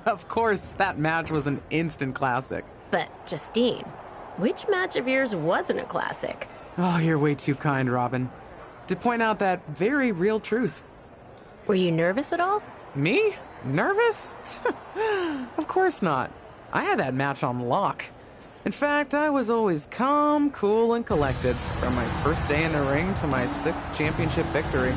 Of course, that match was an instant classic. But, Justine, which match of yours wasn't a classic? Oh, you're way too kind, Robin. To point out that very real truth. Were you nervous at all? Me? Nervous? Of course not. I had that match on lock. In fact, I was always calm, cool, and collected from my first day in the ring to my 6th championship victory.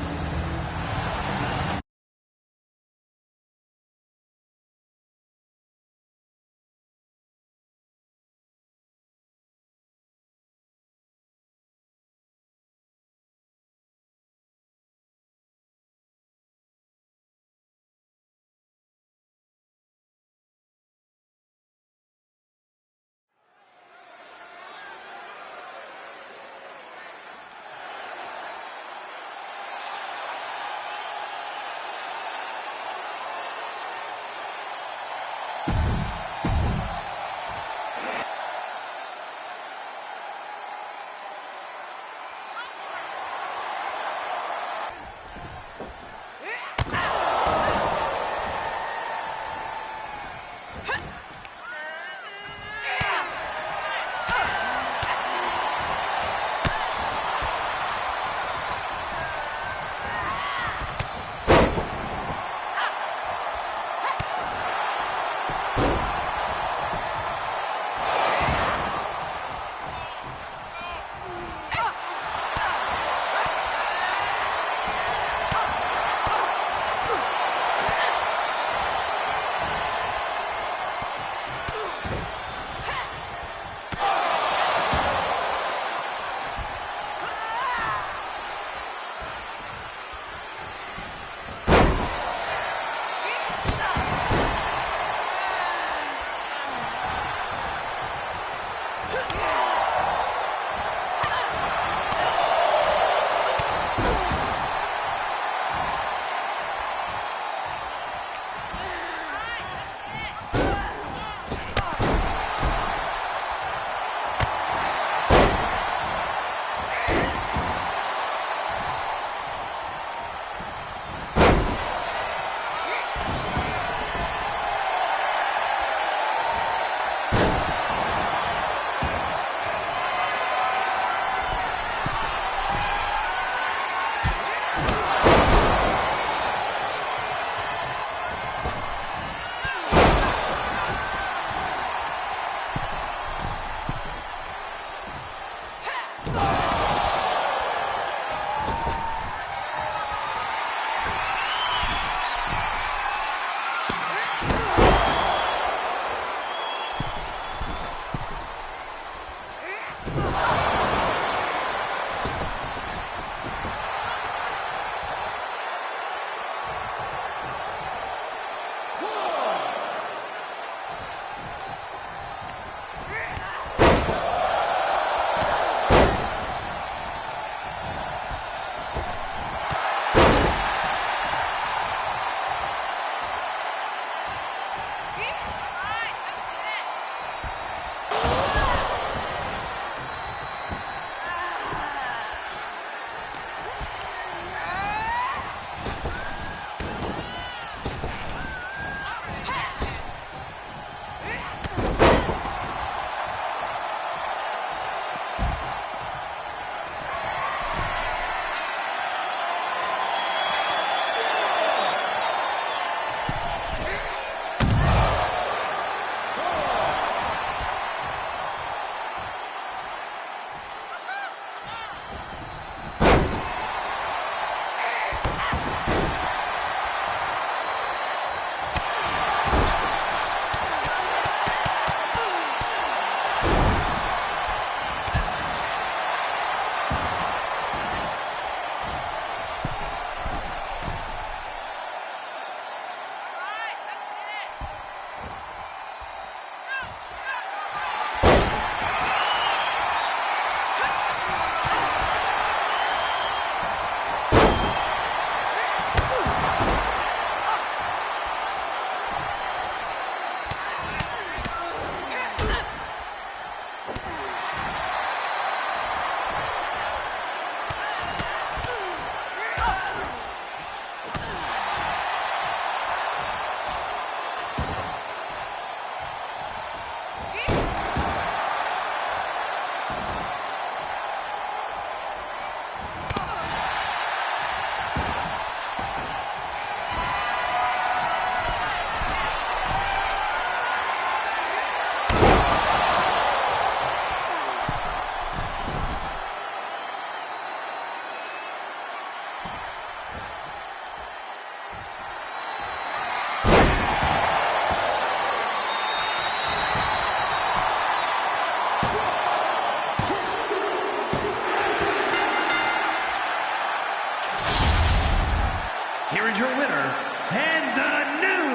here is your winner, and the new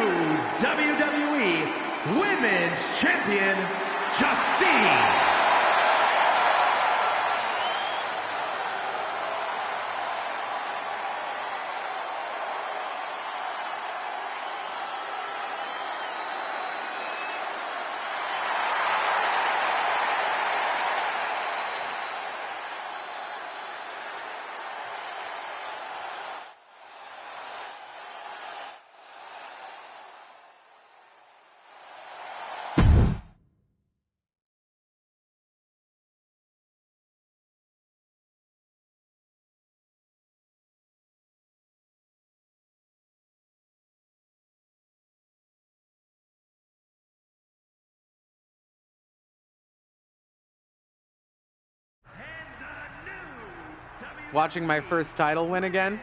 WWE Women's Champion, Justine. Watching my first title win again?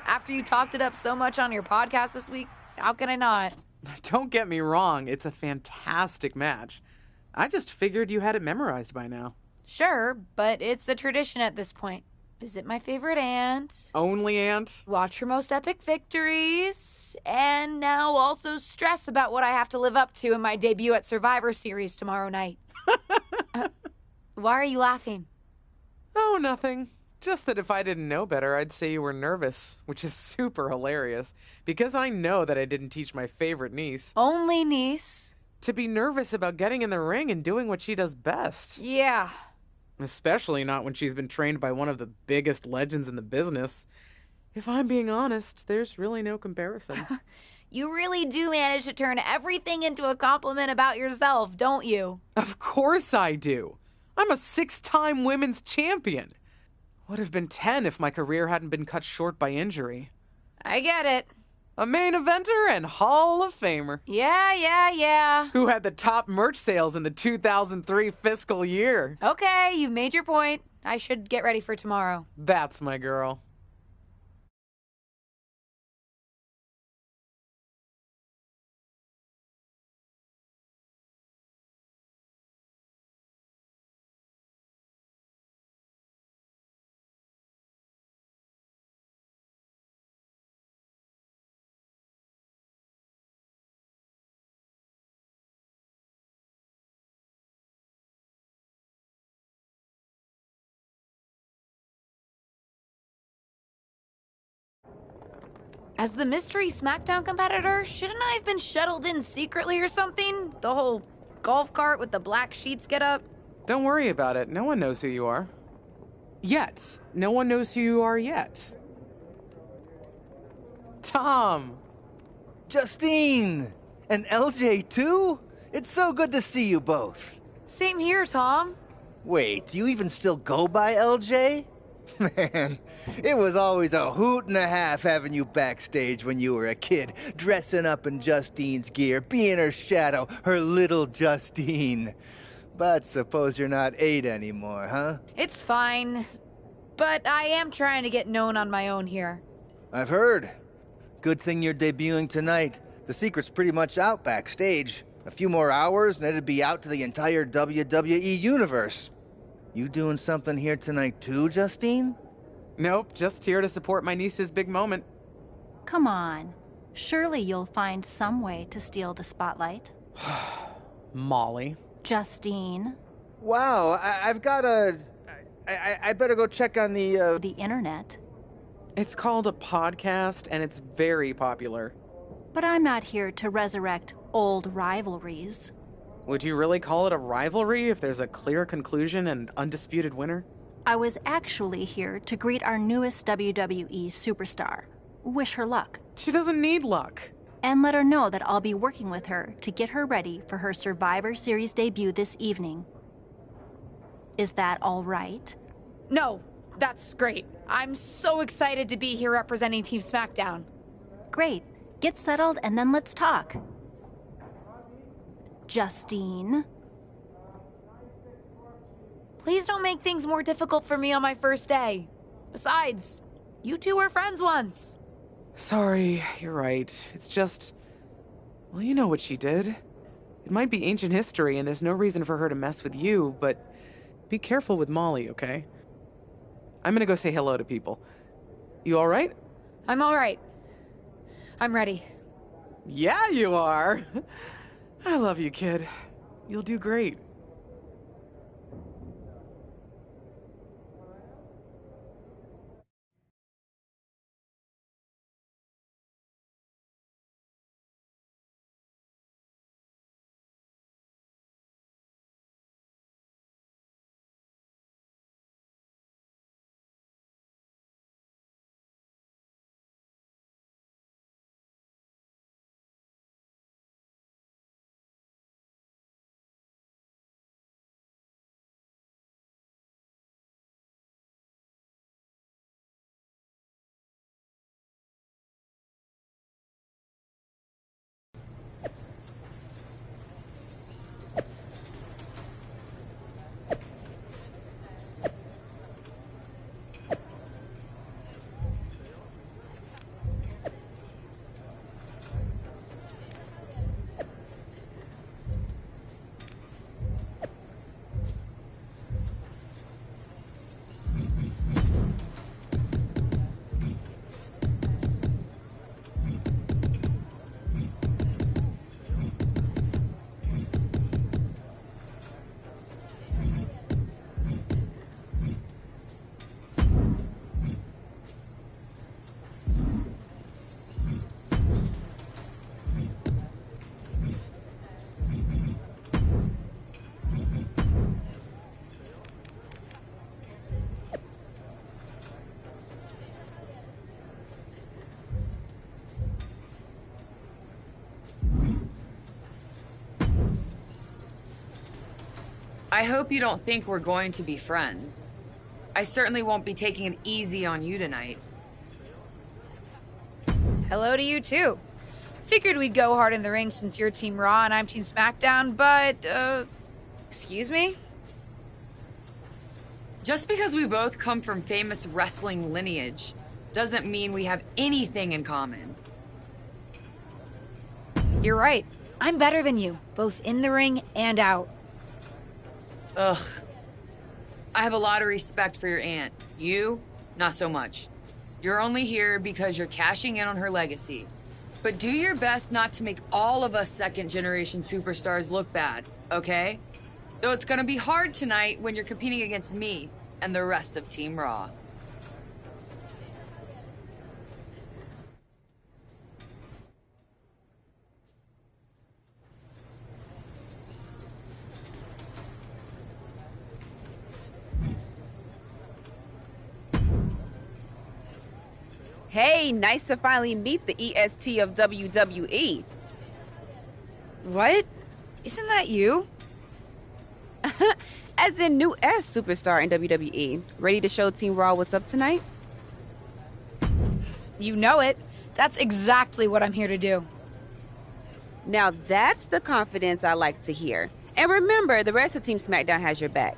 After you talked it up so much on your podcast this week, how can I not? Don't get me wrong, it's a fantastic match. I just figured you had it memorized by now. Sure, but it's a tradition at this point. Visit my favorite aunt. Only aunt? Watch her most epic victories. And now also stress about what I have to live up to in my debut at Survivor Series tomorrow night. Why are you laughing? Oh, nothing. Just that if I didn't know better, I'd say you were nervous, which is super hilarious, because I know that I didn't teach my favorite niece. Only niece? To be nervous about getting in the ring and doing what she does best. Yeah. Especially not when she's been trained by one of the biggest legends in the business. If I'm being honest, there's really no comparison. You really do manage to turn everything into a compliment about yourself, don't you? Of course I do. I'm a 6-time women's champion. Would have been 10 if my career hadn't been cut short by injury. I get it. A main eventer and Hall of Famer. Yeah. Who had the top merch sales in the 2003 fiscal year. Okay, you've made your point. I should get ready for tomorrow. That's my girl. As the mystery SmackDown competitor, shouldn't I have been shuttled in secretly or something? The whole golf cart with the black sheets get up? Don't worry about it. No one knows who you are. Yet. No one knows who you are yet. Tom! Justine! And LJ too? It's so good to see you both. Same here, Tom. Wait, do you even still go by LJ? Man, it was always a hoot and a half having you backstage when you were a kid, dressing up in Justine's gear, being her shadow, her little Justine. But suppose you're not 8 anymore, huh? It's fine. But I am trying to get known on my own here. I've heard. Good thing you're debuting tonight. The secret's pretty much out backstage. A few more hours and it'd be out to the entire WWE universe. You doing something here tonight too, Justine? Nope, just here to support my niece's big moment. Come on. Surely you'll find some way to steal the spotlight. Molly. Justine. Wow, I've got a... I better go check on the... The internet. It's called a podcast, and it's very popular. But I'm not here to resurrect old rivalries. Would you really call it a rivalry if there's a clear conclusion and undisputed winner? I was actually here to greet our newest WWE superstar. Wish her luck. She doesn't need luck. And let her know that I'll be working with her to get her ready for her Survivor Series debut this evening. Is that all right? No, that's great. I'm so excited to be here representing Team SmackDown. Great. Get settled and then let's talk. Justine. Please don't make things more difficult for me on my first day. Besides, you two were friends once. Sorry, you're right. It's just... Well, you know what she did. It might be ancient history and there's no reason for her to mess with you, but be careful with Molly, okay? I'm gonna go say hello to people. You alright? I'm all right. I'm ready. Yeah, you are. I love you, kid. You'll do great. I hope you don't think we're going to be friends. I certainly won't be taking it easy on you tonight. Hello to you, too. Figured we'd go hard in the ring since you're Team Raw and I'm Team SmackDown, but, excuse me? Just because we both come from famous wrestling lineage doesn't mean we have anything in common. You're right. I'm better than you, both in the ring and out. Ugh. I have a lot of respect for your aunt. You, not so much. You're only here because you're cashing in on her legacy. But do your best not to make all of us second-generation superstars look bad, okay? Though it's gonna be hard tonight when you're competing against me and the rest of Team Raw. Hey, nice to finally meet the EST of WWE. What? Isn't that you? As in new S superstar in WWE. Ready to show Team Raw what's up tonight? You know it. That's exactly what I'm here to do. Now that's the confidence I like to hear. And remember, the rest of Team SmackDown has your back.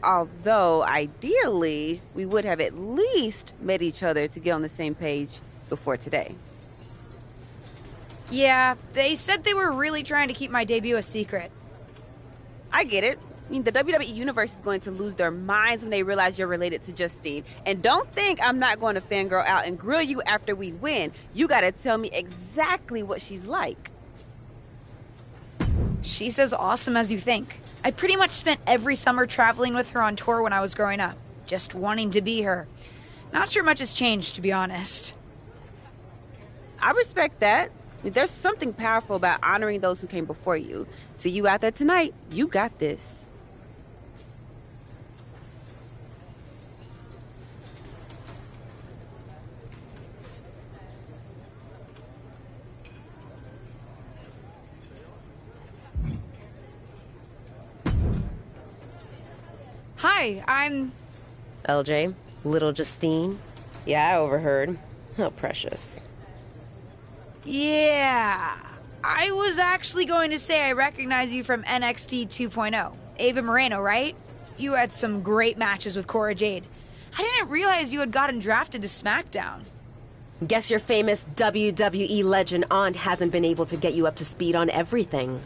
Although, ideally, we would have at least met each other to get on the same page before today. Yeah, they said they were really trying to keep my debut a secret. I get it. I mean, the WWE Universe is going to lose their minds when they realize you're related to Justine. And don't think I'm not going to fangirl out and grill you after we win. You gotta tell me exactly what she's like. She's as awesome as you think. I pretty much spent every summer traveling with her on tour when I was growing up, just wanting to be her. Not sure much has changed, to be honest. I respect that. I mean, there's something powerful about honoring those who came before you. See you out there tonight. You got this. Hi, I'm... LJ, little Justine. Yeah, I overheard. How precious. Yeah. I was actually going to say I recognize you from NXT 2.0. Ava Moreno, right? You had some great matches with Cora Jade. I didn't realize you had gotten drafted to SmackDown. Guess your famous WWE legend aunt hasn't been able to get you up to speed on everything.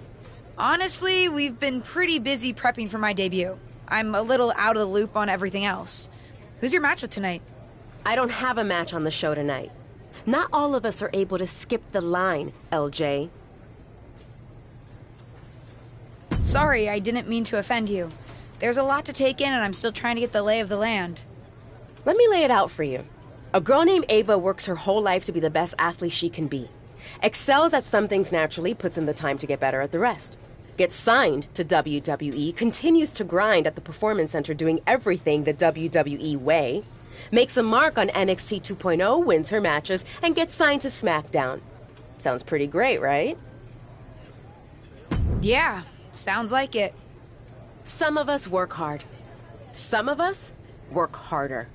Honestly, we've been pretty busy prepping for my debut. I'm a little out of the loop on everything else. Who's your match with tonight? I don't have a match on the show tonight. Not all of us are able to skip the line, LJ. Sorry, I didn't mean to offend you. There's a lot to take in, and I'm still trying to get the lay of the land. Let me lay it out for you. A girl named Ava works her whole life to be the best athlete she can be. Excels at some things naturally, puts in the time to get better at the rest. Gets signed to WWE, continues to grind at the Performance Center doing everything the WWE way. Makes a mark on NXT 2.0, wins her matches, and gets signed to SmackDown. Sounds pretty great, right? Yeah, sounds like it. Some of us work hard. Some of us work harder.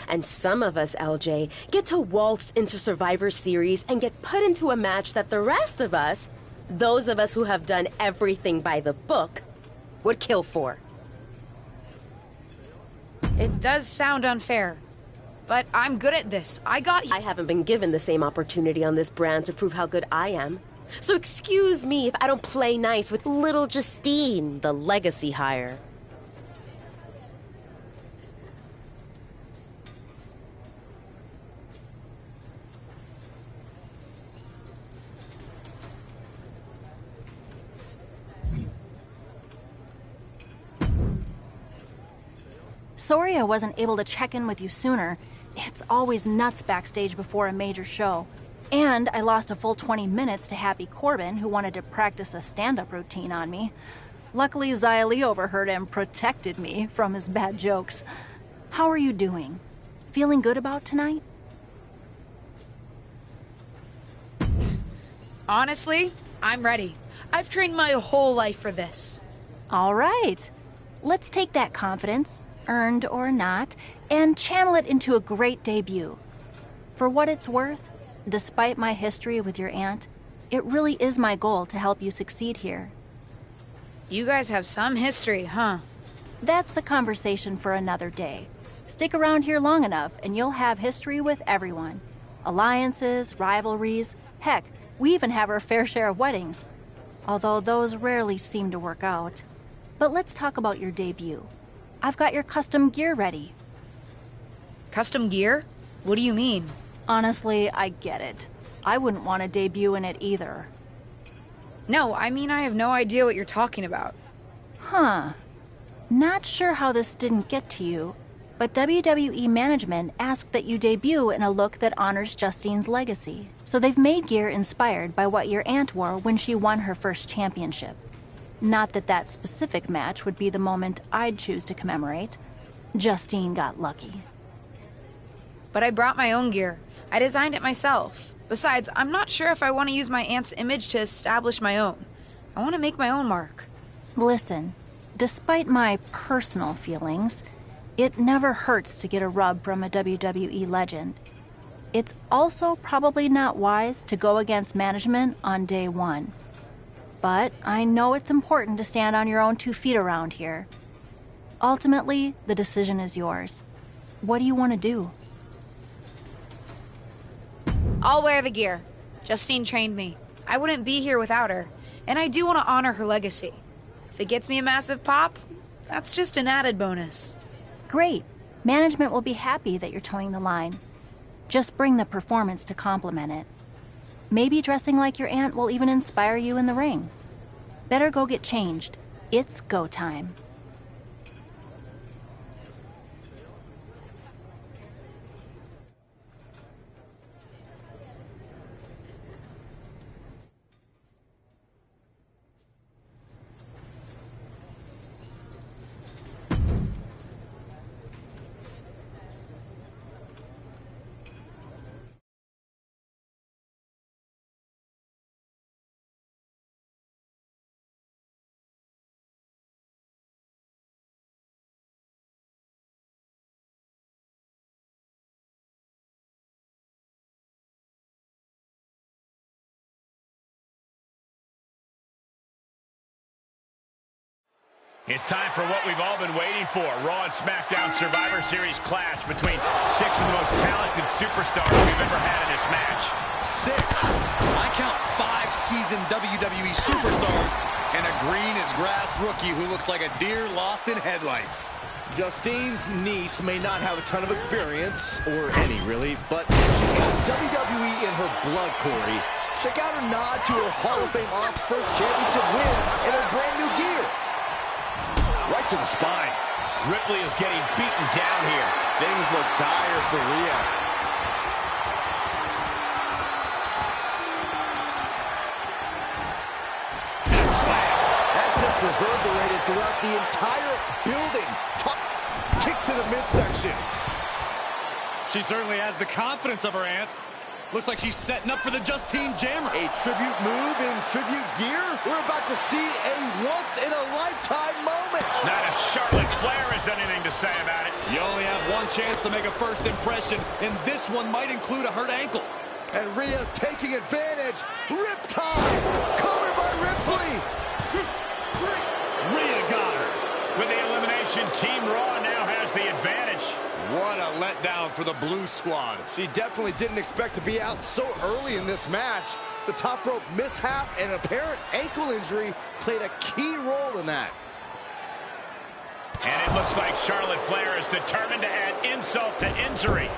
And some of us, LJ, get to waltz into Survivor Series and get put into a match that the rest of us, those of us who have done everything by the book, would kill for. It does sound unfair, but I'm good at this. I haven't been given the same opportunity on this brand to prove how good I am. So excuse me if I don't play nice with little Justine, the legacy hire. Sorry I wasn't able to check in with you sooner. It's always nuts backstage before a major show. And I lost a full 20 minutes to Happy Corbin, who wanted to practice a stand-up routine on me. Luckily, Xia Li overheard and protected me from his bad jokes. How are you doing? Feeling good about tonight? Honestly, I'm ready. I've trained my whole life for this. All right. Let's take that confidence, earned or not, and channel it into a great debut. For what it's worth, despite my history with your aunt, it really is my goal to help you succeed here. You guys have some history, huh? That's a conversation for another day. Stick around here long enough and you'll have history with everyone. Alliances, rivalries, heck, we even have our fair share of weddings. Although those rarely seem to work out. But let's talk about your debut. I've got your custom gear ready. Custom gear? What do you mean? Honestly, I get it. I wouldn't want to debut in it either. No, I mean I have no idea what you're talking about. Huh. Not sure how this didn't get to you, but WWE management asked that you debut in a look that honors Justine's legacy. So they've made gear inspired by what your aunt wore when she won her first championship. Not that that specific match would be the moment I'd choose to commemorate. Justine got lucky. But I brought my own gear. I designed it myself. Besides, I'm not sure if I want to use my aunt's image to establish my own. I want to make my own mark. Listen, despite my personal feelings, it never hurts to get a rub from a WWE legend. It's also probably not wise to go against management on day one. But I know it's important to stand on your own 2 feet around here. Ultimately, the decision is yours. What do you want to do? I'll wear the gear. Justine trained me. I wouldn't be here without her, and I do want to honor her legacy. If it gets me a massive pop, that's just an added bonus. Great. Management will be happy that you're towing the line. Just bring the performance to complement it. Maybe dressing like your aunt will even inspire you in the ring. Better go get changed. It's go time. It's time for what we've all been waiting for. Raw and SmackDown Survivor Series clash between 6 of the most talented superstars we've ever had in this match. 6. I count 5 seasoned WWE superstars and a green-as-grass rookie who looks like a deer lost in headlights. Justine's niece may not have a ton of experience, or any really, but she's got WWE in her blood, Corey. Check out her nod to her Hall of Fame aunt's first championship win in her brand new gear. Right to the spine. Ripley is getting beaten down here. Things look dire for Rhea. That just reverberated throughout the entire building. Kick to the midsection. She certainly has the confidence of her aunt. Looks like she's setting up for the Justine Jammer. A tribute move in tribute gear? We're about to see a once-in-a-lifetime moment. Not if Charlotte Flair has anything to say about it. You only have one chance to make a first impression, and this one might include a hurt ankle. And Rhea's taking advantage. Riptide! Covered by Ripley! Rhea got her. With the elimination, Team Raw now has the advantage. What a letdown for the Blue Squad. She definitely didn't expect to be out so early in this match. The top rope mishap and apparent ankle injury played a key role in that. And it looks like Charlotte Flair is determined to add insult to injury.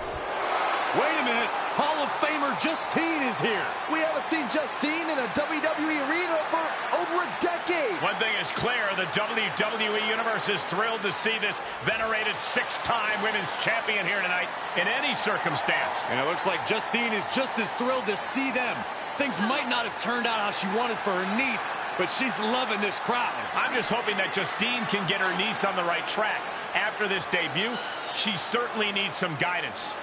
Wait a minute. Hall of Famer Justine is here. We haven't seen Justine in a WWE arena for over a decade. One thing is clear, the WWE Universe is thrilled to see this venerated six-time women's champion here tonight in any circumstance. And it looks like Justine is just as thrilled to see them. Things might not have turned out how she wanted for her niece, but she's loving this crowd. I'm just hoping that Justine can get her niece on the right track. After this debut, she certainly needs some guidance.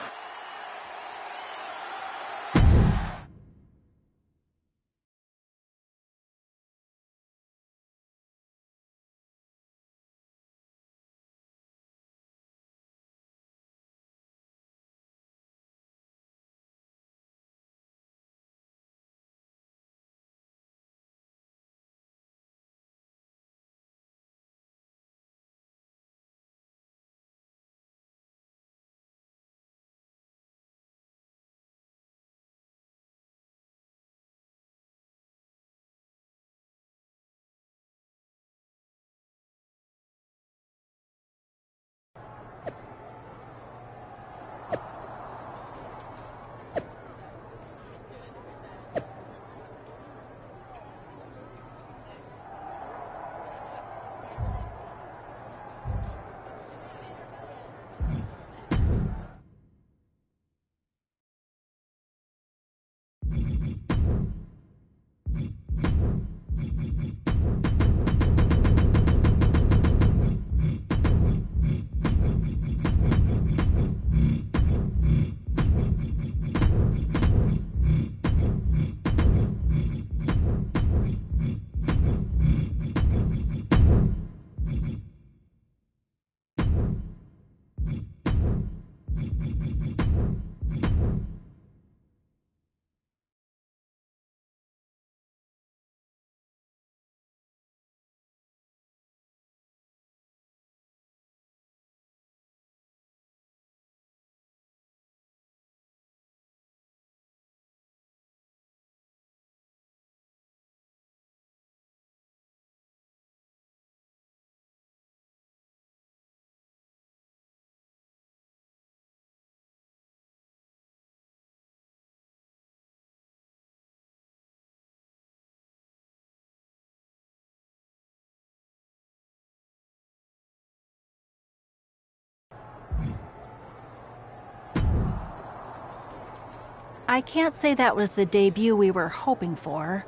I can't say that was the debut we were hoping for.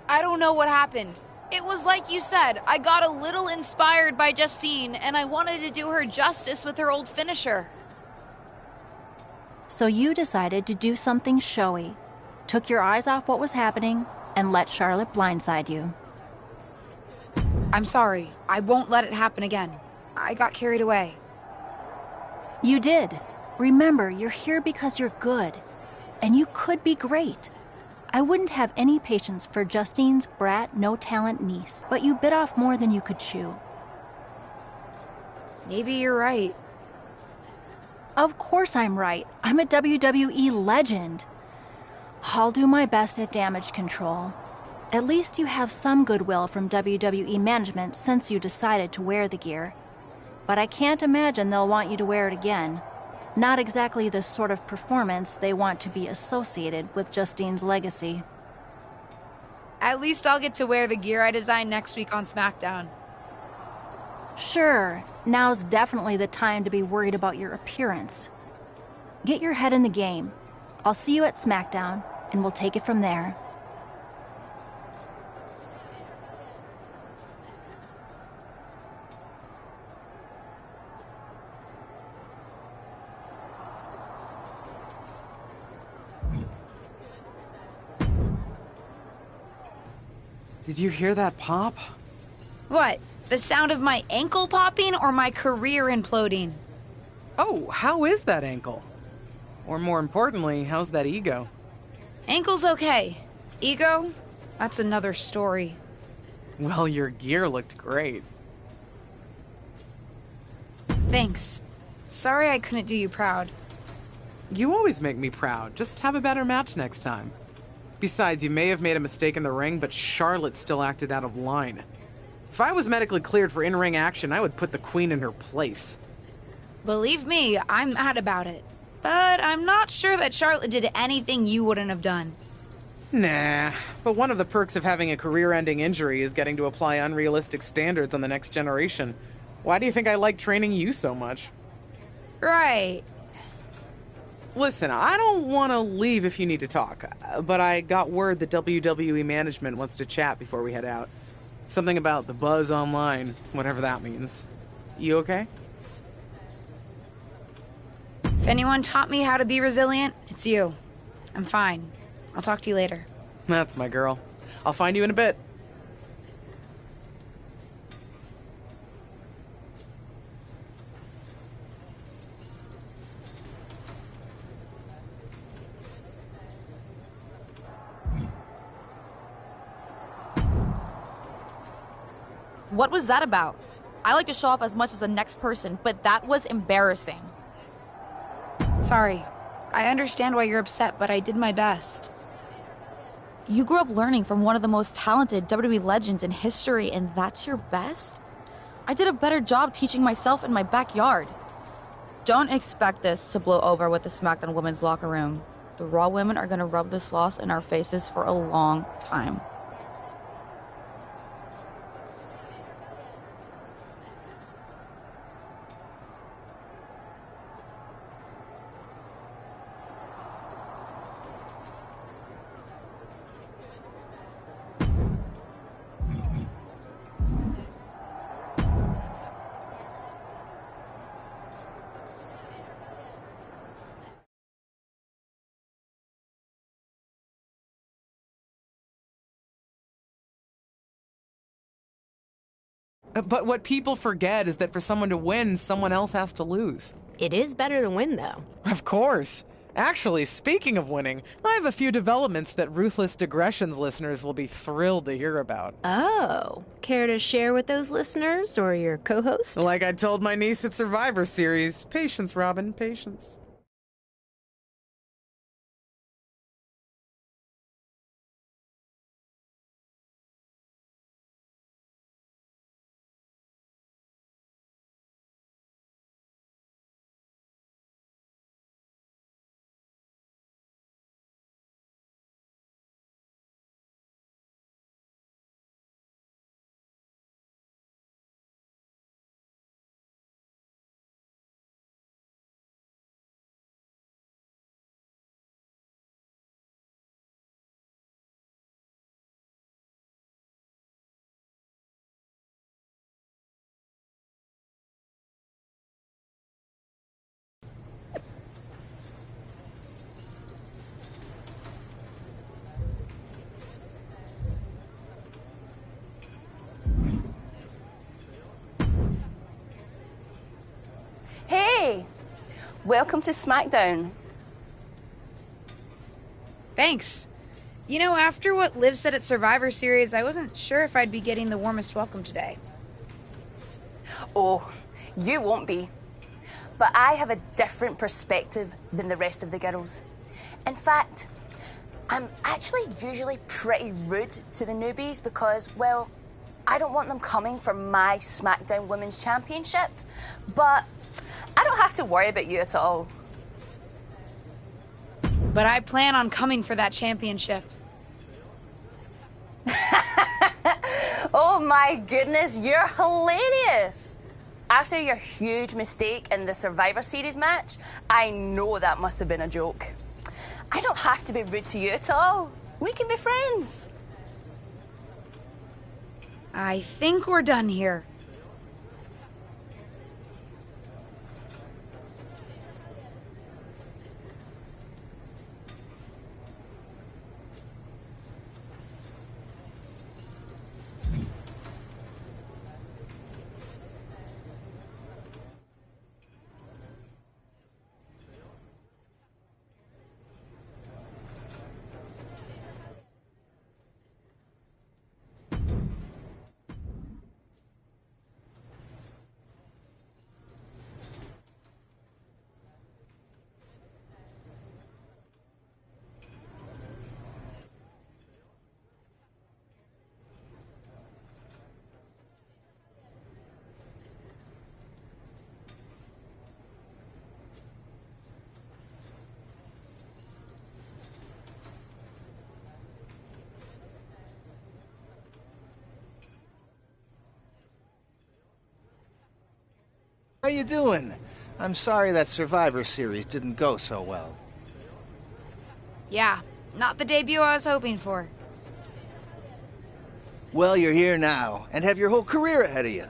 I don't know what happened. It was like you said, I got a little inspired by Justine, and I wanted to do her justice with her old finisher. So you decided to do something showy, took your eyes off what was happening, and let Charlotte blindside you. I'm sorry. I won't let it happen again. I got carried away. You did. Remember, you're here because you're good, and you could be great. I wouldn't have any patience for Justine's brat, no-talent niece, but you bit off more than you could chew. Maybe you're right. Of course I'm right. I'm a WWE legend. I'll do my best at damage control. At least you have some goodwill from WWE management since you decided to wear the gear. But I can't imagine they'll want you to wear it again. Not exactly the sort of performance they want to be associated with Justine's legacy. At least I'll get to wear the gear I designed next week on SmackDown. Sure, now's definitely the time to be worried about your appearance. Get your head in the game. I'll see you at SmackDown, and we'll take it from there. Did you hear that pop? What? The sound of my ankle popping or my career imploding? Oh, how is that ankle? Or more importantly, how's that ego? Ankle's okay. Ego? That's another story. Well, your gear looked great. Thanks. Sorry I couldn't do you proud. You always make me proud. Just have a better match next time. Besides, you may have made a mistake in the ring, but Charlotte still acted out of line. If I was medically cleared for in-ring action, I would put the Queen in her place. Believe me, I'm mad about it. But I'm not sure that Charlotte did anything you wouldn't have done. Nah, but one of the perks of having a career-ending injury is getting to apply unrealistic standards on the next generation. Why do you think I like training you so much? Right. Listen, I don't want to leave if you need to talk, but I got word that WWE management wants to chat before we head out. Something about the buzz online, whatever that means. You okay? If anyone taught me how to be resilient, it's you. I'm fine. I'll talk to you later. That's my girl. I'll find you in a bit. What was that about? I like to show off as much as the next person, but that was embarrassing. Sorry. I understand why you're upset, but I did my best. You grew up learning from one of the most talented WWE legends in history, and that's your best? I did a better job teaching myself in my backyard. Don't expect this to blow over with the SmackDown women's locker room. The Raw women are gonna rub this loss in our faces for a long time. But what people forget is that for someone to win, someone else has to lose. It is better to win, though. Of course. Actually, speaking of winning, I have a few developments that Ruthless Digressions listeners will be thrilled to hear about. Oh, care to share with those listeners or your co-host? Like I told my niece at Survivor Series, patience, Robin, patience. Hey! Welcome to SmackDown. Thanks. You know, after what Liv said at Survivor Series, I wasn't sure if I'd be getting the warmest welcome today. Oh, you won't be. But I have a different perspective than the rest of the girls. In fact, I'm actually usually pretty rude to the newbies because, well, I don't want them coming for my SmackDown Women's Championship, but I don't have to worry about you at all. But I plan on coming for that championship. Oh my goodness, you're hilarious! After your huge mistake in the Survivor Series match, I know that must have been a joke. I don't have to be rude to you at all. We can be friends. I think we're done here. How you doing? I'm sorry that Survivor Series didn't go so well. Yeah, not the debut I was hoping for. Well, you're here now, and have your whole career ahead of you.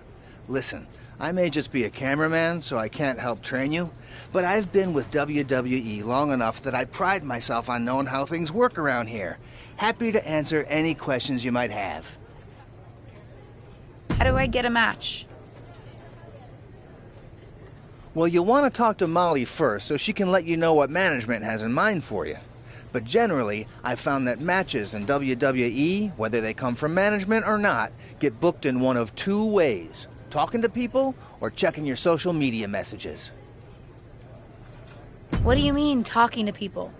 Listen, I may just be a cameraman, so I can't help train you, but I've been with WWE long enough that I pride myself on knowing how things work around here. Happy to answer any questions you might have. How do I get a match? Well, you'll want to talk to Molly first so she can let you know what management has in mind for you. But generally, I've found that matches in WWE, whether they come from management or not, get booked in one of two ways: talking to people or checking your social media messages. What do you mean, talking to people?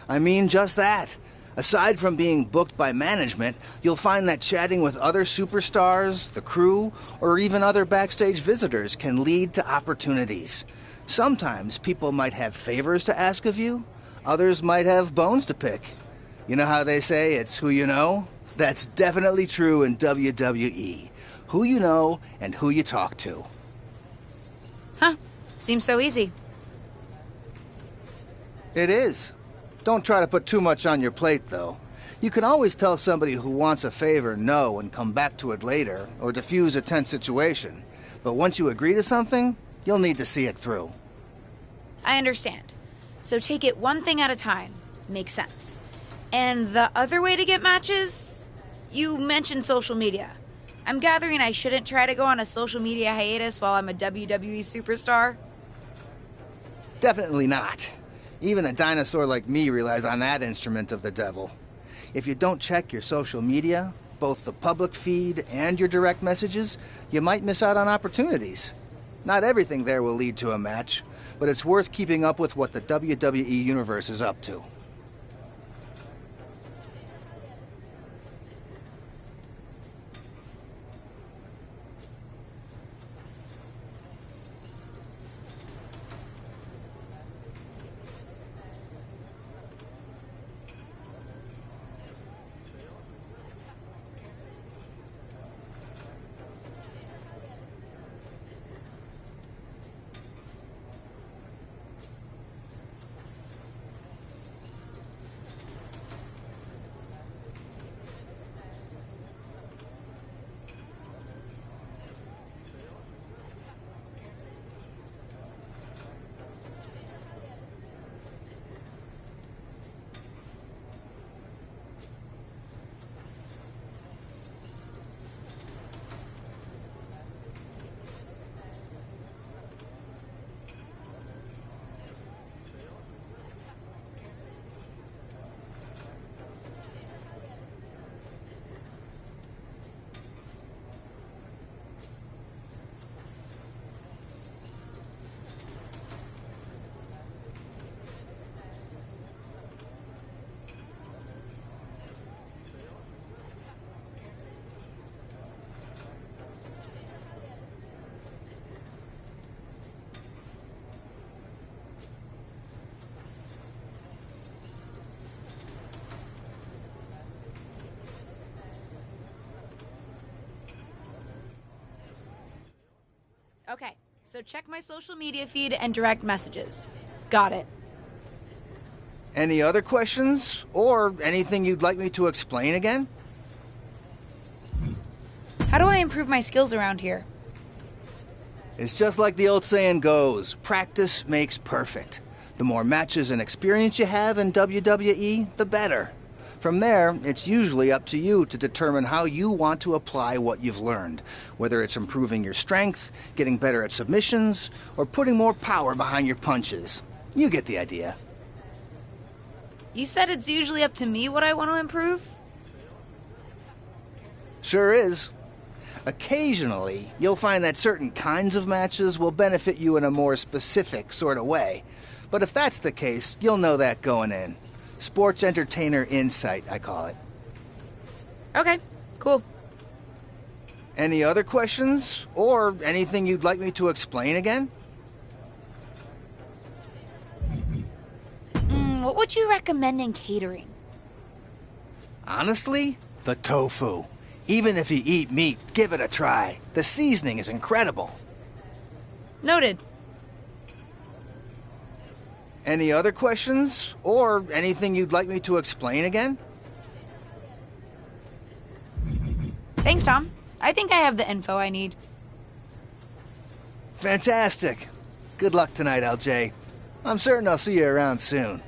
I mean just that. Aside from being booked by management, you'll find that chatting with other superstars, the crew, or even other backstage visitors can lead to opportunities. Sometimes people might have favors to ask of you, others might have bones to pick. You know how they say it's who you know? That's definitely true in WWE. Who you know and who you talk to. Huh, seems so easy. It is. Don't try to put too much on your plate, though. You can always tell somebody who wants a favor no and come back to it later, or diffuse a tense situation. But once you agree to something, you'll need to see it through. I understand. So take it one thing at a time. Makes sense. And the other way to get matches? You mentioned social media. I'm gathering I shouldn't try to go on a social media hiatus while I'm a WWE superstar? Definitely not. Even a dinosaur like me relies on that instrument of the devil. If you don't check your social media, both the public feed and your direct messages, you might miss out on opportunities. Not everything there will lead to a match, but it's worth keeping up with what the WWE Universe is up to. Okay, so check my social media feed and direct messages. Got it. Any other questions? Or anything you'd like me to explain again? How do I improve my skills around here? It's just like the old saying goes, practice makes perfect. The more matches and experience you have in WWE, the better. From there, it's usually up to you to determine how you want to apply what you've learned, whether it's improving your strength, getting better at submissions, or putting more power behind your punches. You get the idea. You said it's usually up to me what I want to improve? Sure is. Occasionally, you'll find that certain kinds of matches will benefit you in a more specific sort of way. But if that's the case, you'll know that going in. Sports entertainer insight, I call it. Okay, cool. Any other questions? Or anything you'd like me to explain again? What would you recommend in catering? Honestly, the tofu. Even if you eat meat, give it a try. The seasoning is incredible. Noted. Any other questions? Or anything you'd like me to explain again? Thanks, Tom. I think I have the info I need. Fantastic. Good luck tonight, LJ. I'm certain I'll see you around soon.